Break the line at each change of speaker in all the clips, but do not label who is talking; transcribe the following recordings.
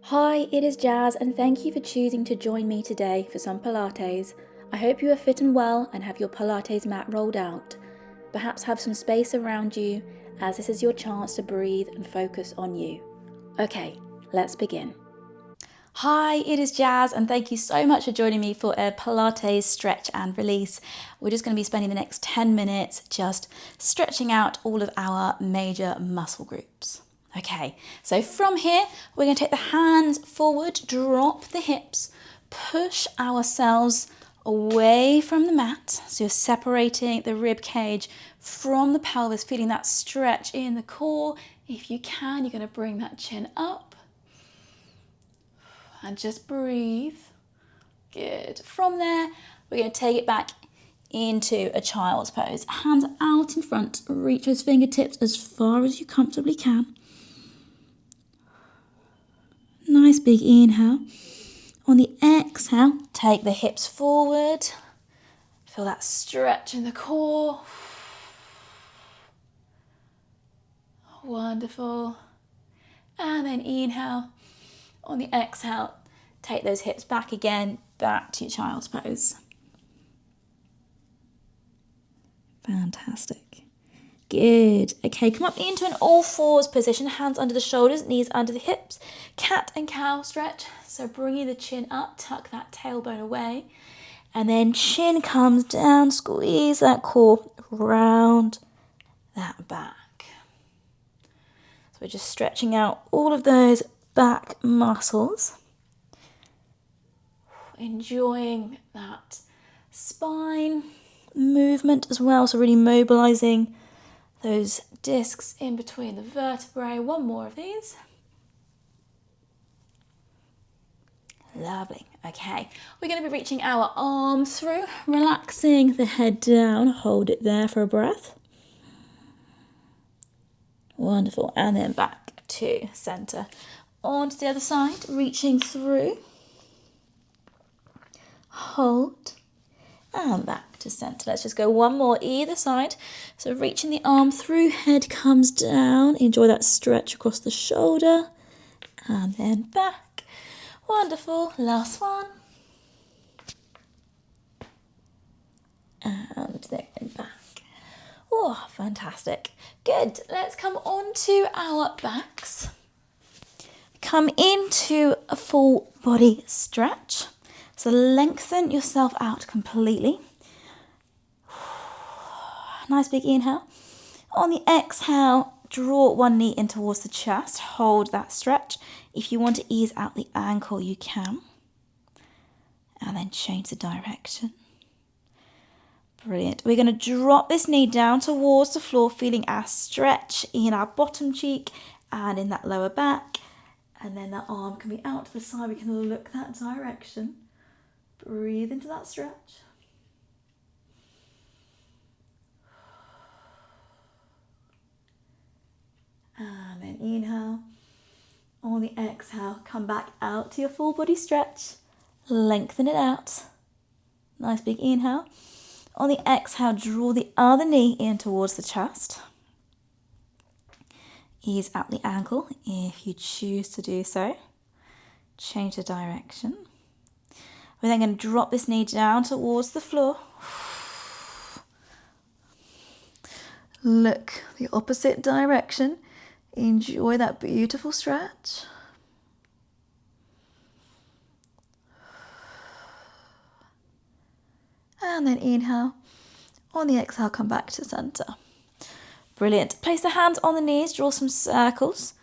Hi, it is Jazz, and thank you for choosing to join me today for some Pilates. I hope you are fit and well and have your Pilates mat rolled out. Perhaps have some space around you, as this is your chance to breathe and focus on you. Okay, let's begin. Hi, it is Jazz, and thank you so much for joining me for a Pilates stretch and release. We're just going to be spending the next 10 minutes just stretching out all of our major muscle groups. Okay, so from here, we're going to take the hands forward, drop the hips, push ourselves away from the mat. So you're separating the rib cage from the pelvis, feeling that stretch in the core. If you can, you're going to bring that chin up and just breathe. Good. From there, we're going to take it back into a child's pose. Hands out in front, reach those fingertips as far as you comfortably can. Nice big inhale. On the exhale, take the hips forward. Feel that stretch in the core. Wonderful. And then inhale. On the exhale, take those hips back again, back to your child's pose. Fantastic. Good. Okay, come up into an all fours position, hands under the shoulders, knees under the hips. Cat and cow stretch. So bringing the chin up, tuck that tailbone away. And then chin comes down, squeeze that core, round that back. So we're just stretching out all of those back muscles. Enjoying that spine movement as well. So really mobilizing those discs in between the vertebrae. One more of these. Lovely. Okay, we're going to be reaching our arms through, relaxing the head down. Hold it there for a breath. Wonderful. And then back to center. On to the other side, reaching through. Hold. And back to center. Let's just go one more either side. So reaching the arm through, head comes down. Enjoy that stretch across the shoulder. And then back. Wonderful. Last one. And then back. Oh, fantastic. Good. Let's come on to our backs. Come into a full body stretch. So lengthen yourself out completely. Nice big inhale. On the exhale, draw one knee in towards the chest. Hold that stretch. If you want to ease out the ankle, you can. And then change the direction. Brilliant. We're going to drop this knee down towards the floor, feeling our stretch in our bottom cheek and in that lower back. And then that arm can be out to the side. We can look that direction. Breathe into that stretch. And then inhale. On the exhale, come back out to your full body stretch. Lengthen it out. Nice big inhale. On the exhale, draw the other knee in towards the chest. Ease out the ankle if you choose to do so. Change the direction. We're then going to drop this knee down towards the floor. Look the opposite direction. Enjoy that beautiful stretch. And then inhale. On the exhale, come back to center. Brilliant. Place the hands on the knees, draw some circles,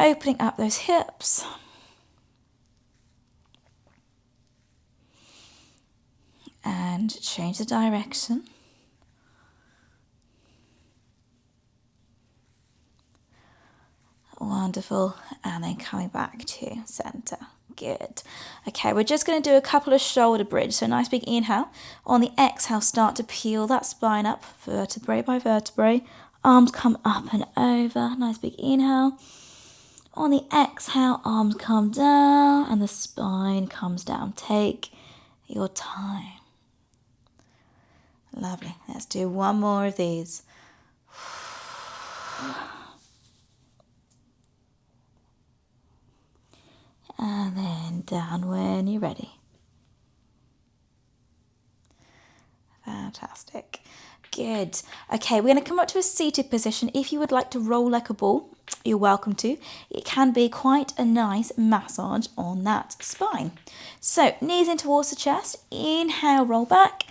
opening up those hips. And change the direction. Wonderful. And then coming back to center. Good. Okay, we're just going to do a couple of shoulder bridge. So nice big inhale. On the exhale, start to peel that spine up, vertebrae by vertebrae. Arms come up and over. Nice big inhale. On the exhale, arms come down and the spine comes down. Take your time. Lovely. Let's do one more of these. down when you're ready. Fantastic. Good. Okay, we're going to come up to a seated position. If you would like to roll like a ball, you're welcome to. It can be quite a nice massage on that spine. So, knees in towards the chest. Inhale, roll back.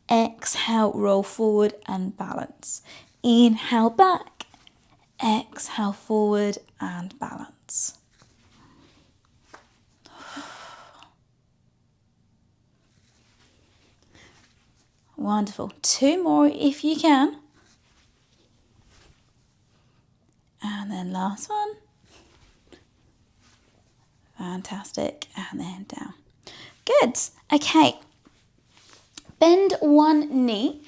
Exhale, roll forward and balance. Inhale, back. Exhale, forward and balance. Wonderful. 2 more if you can. And then last one. Fantastic. And then down. Good. Okay. Bend one knee.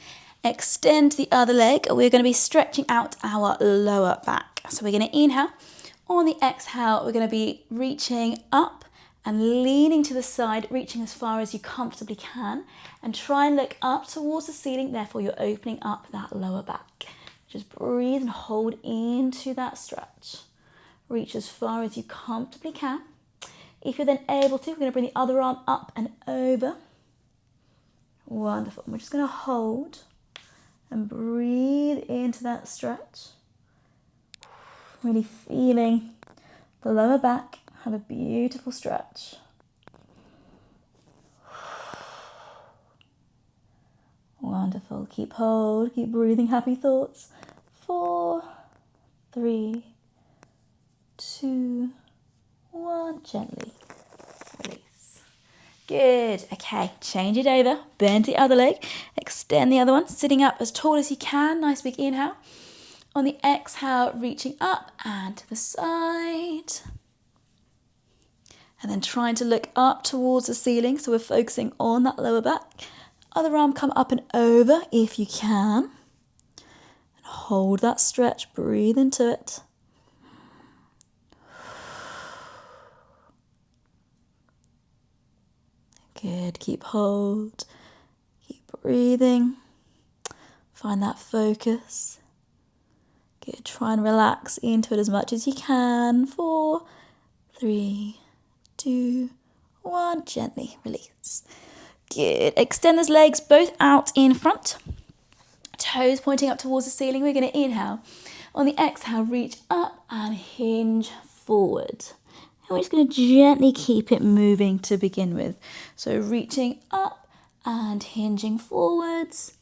Extend the other leg. We're going to be stretching out our lower back. So we're going to inhale. On the exhale, we're going to be reaching up and leaning to the side, reaching as far as you comfortably can. And try and look up towards the ceiling. Therefore, you're opening up that lower back. Just breathe and hold into that stretch. Reach as far as you comfortably can. If you're then able to, we're going to bring the other arm up and over. Wonderful. We're just going to hold and breathe into that stretch. Really feeling the lower back have a beautiful stretch. Wonderful. Keep hold, keep breathing happy thoughts. 4, 3, 2, 1. Gently release. Good. Okay, change it over. Bend the other leg. Extend the other one. Sitting up as tall as you can. Nice big inhale. On the exhale, reaching up and to the side. And then trying to look up towards the ceiling. So we're focusing on that lower back. Other arm come up and over if you can. And hold that stretch. Breathe into it. Good. Keep hold. Keep breathing. Find that focus. Good. Try and relax into it as much as you can. 4, 3, 2, 1. Gently release. Good. Extend those legs both out in front. Toes pointing up towards the ceiling. We're going to inhale. On the exhale, reach up and hinge forward. And we're just going to gently keep it moving to begin with. So reaching up and hinging forwards.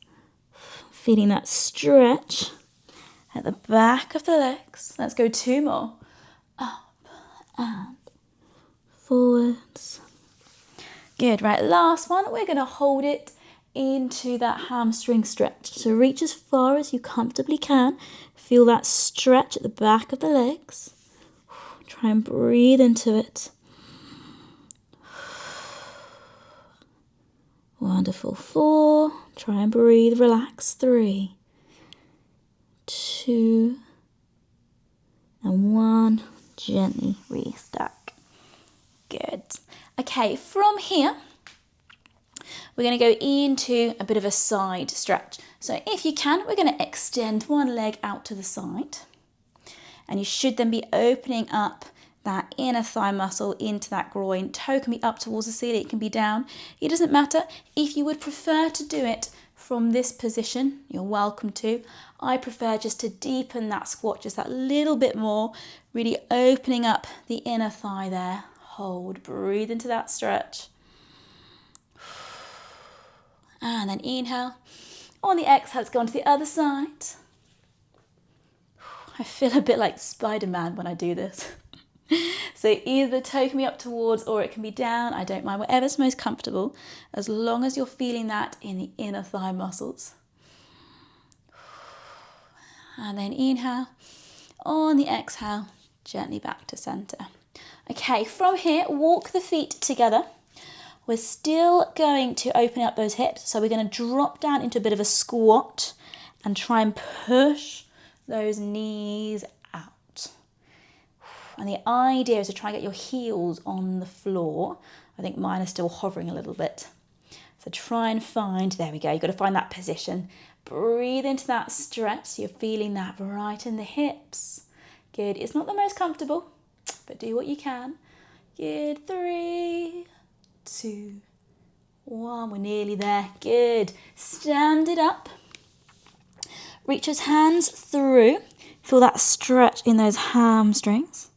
Feeling that stretch at the back of the legs. Let's go 2 more. Up and forwards. Good, right, last one. We're going to hold it into that hamstring stretch. So reach as far as you comfortably can. Feel that stretch at the back of the legs. Try and breathe into it. Wonderful. 4. Try and breathe, relax. 3, 2, and 1. Gently restack. Good. Okay, from here, we're going to go into a bit of a side stretch. So if you can, we're going to extend one leg out to the side. And you should then be opening up that inner thigh muscle into that groin. Toe can be up towards the ceiling, it can be down. It doesn't matter. If you would prefer to do it from this position, you're welcome to. I prefer just to deepen that squat just that little bit more, really opening up the inner thigh there. Hold, breathe into that stretch. And then inhale. On the exhale, let's go on to the other side. I feel a bit like Spider-Man when I do this. So either the toe can be up towards or it can be down. I don't mind, whatever's most comfortable, as long as you're feeling that in the inner thigh muscles. And then inhale. On the exhale, gently back to center. Okay, from here, walk the feet together. We're still going to open up those hips. So we're going to drop down into a bit of a squat and try and push those knees out. And the idea is to try and get your heels on the floor. I think mine are still hovering a little bit. So try and find, there we go, you've got to find that position. Breathe into that stretch. So you're feeling that right in the hips. Good. It's not the most comfortable, but do what you can. Good. 3, 2, 1. We're nearly there. Good. Stand it up. Reach those hands through. Feel that stretch in those hamstrings.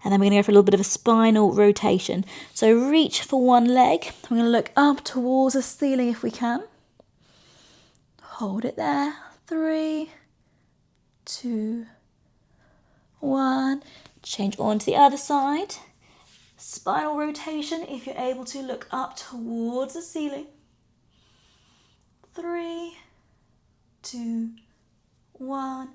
And then we're going to go for a little bit of a spinal rotation. So reach for one leg. We're going to look up towards the ceiling if we can. Hold it there. 3, 2, 1. Change on to the other side. Spinal rotation if you're able to. Look up towards the ceiling. 3, 2, 1.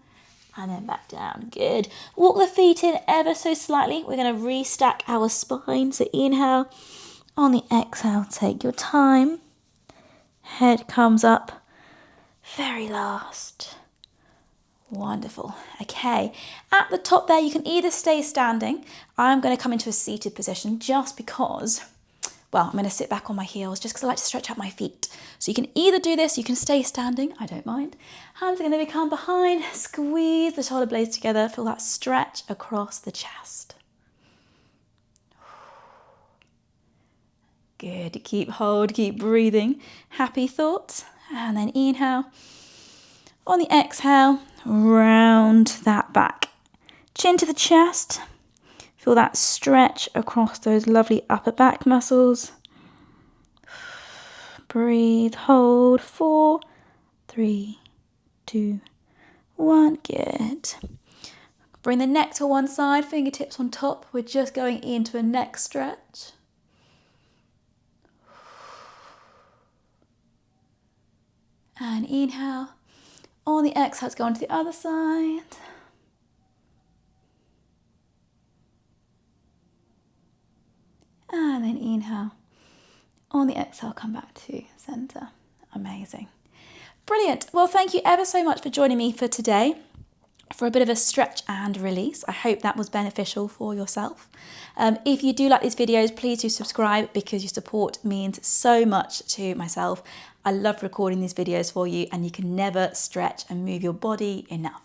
And then back down. Good. Walk the feet in ever so slightly. We're going to restack our spine. So inhale. On the exhale, take your time. Head comes up. Very last. Wonderful. Okay. At the top there, you can either stay standing. I'm going to come into a seated position just because, well, I'm going to sit back on my heels just because I like to stretch out my feet. So you can either do this, you can stay standing, I don't mind. Hands are going to become behind, squeeze the shoulder blades together, feel that stretch across the chest. Good, keep hold, keep breathing. Happy thoughts, and then inhale. On the exhale, round that back. Chin to the chest, feel that stretch across those lovely upper back muscles. Breathe, hold, 4, 3, 2, 1, good. Bring the neck to one side, fingertips on top. We're just going into a neck stretch. And inhale. On the exhale, let's go on to the other side. And then inhale. On the exhale, come back to center. Amazing. Brilliant. Well, thank you ever so much for joining me for today for a bit of a stretch and release. I hope that was beneficial for yourself. If you do like these videos, please do subscribe because your support means so much to myself. I love recording these videos for you and you can never stretch and move your body enough.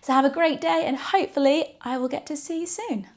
So have a great day and hopefully I will get to see you soon.